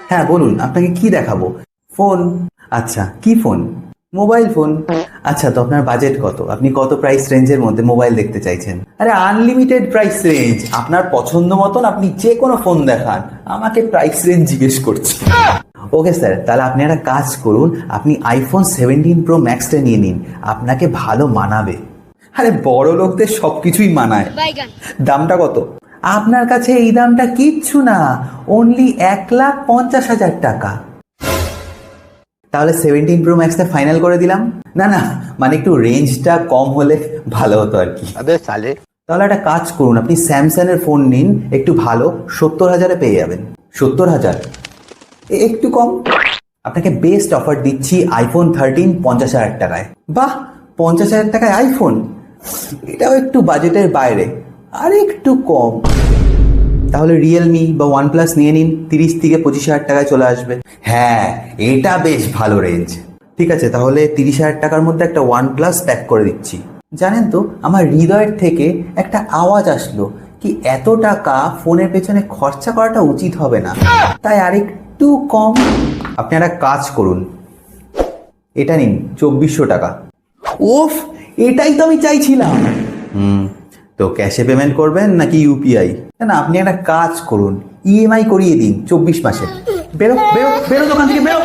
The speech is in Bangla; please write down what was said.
হ্যাঁ বলুন, আপনাকে কি দেখাবো? ফোন? আচ্ছা, কি ফোন? Mobile phone. আচ্ছা, তো আপনার বাজেট কত? আপনি কত প্রাইস রেঞ্জের মধ্যে মোবাইল দেখতে চাইছেন? আরে আনলিমিটেড প্রাইস রেঞ্জ, আপনার পছন্দ মতন আপনি যে কোনো ফোন দেখান, আমাকে প্রাইস রেঞ্জ জিজ্ঞেস করছি। ওকে স্যার, তাহলে আপনি একটা কাজ করুন, আপনি আইফোন 17 প্রো ম্যাক্সটা নিয়ে নিন, আপনাকে ভালো মানাবে। আরে বড় লোকদের সবকিছুই মানায়। দামটা কত? আপনার কাছে এই দামটা কিচ্ছু না, অনলি 1,50,000 টাকা। তাহলে 17 প্রো ম্যাক্সটা ফাইনাল করে দিলাম। না না, মানে একটু রেঞ্জটা কম হলে ভালো হতো আর কি। তাহলে একটা কাজ করুন, আপনি স্যামসাং এর ফোন নিন, একটু ভালো, 70,000-এ পেয়ে যাবেন। 70,000? একটু কম। আপনাকে বেস্ট অফার দিচ্ছি, আইফোন 13 50,000 টাকায়। বাহ, 50,000 টাকায় আইফোন? এটাও একটু বাজেটের বাইরে, আর একটু কম। তাহলে রিয়েলমি বা ওয়ানপ্লাস নিয়ে নিন, 30 থেকে 25,000 টাকায় চলে আসবে। হ্যাঁ, এটা বেশ ভালো রেঞ্জ। ঠিক আছে, তাহলে 30,000 টাকার মধ্যে একটা ওয়ানপ্লাস প্যাক করে দিচ্ছি। জানেন তো, আমার হৃদয়ের থেকে একটা আওয়াজ আসলো কি এত টাকা ফোনের পেছনে খরচা করাটা উচিত হবে না, তাই আরেকটু কম। আপনি একটা কাজ করুন, এটা নিন, 2,400 টাকা। ওফ, এটাই তো আমি চাইছিলাম। তো ক্যাশে পেমেন্ট করবেন নাকি ইউপিআই? না, আপনি একটা কাজ করুন, ইএমআই করিয়ে দিন 24 মাসে। বেরো বেরো বেরো, দোকান থেকে বেরো।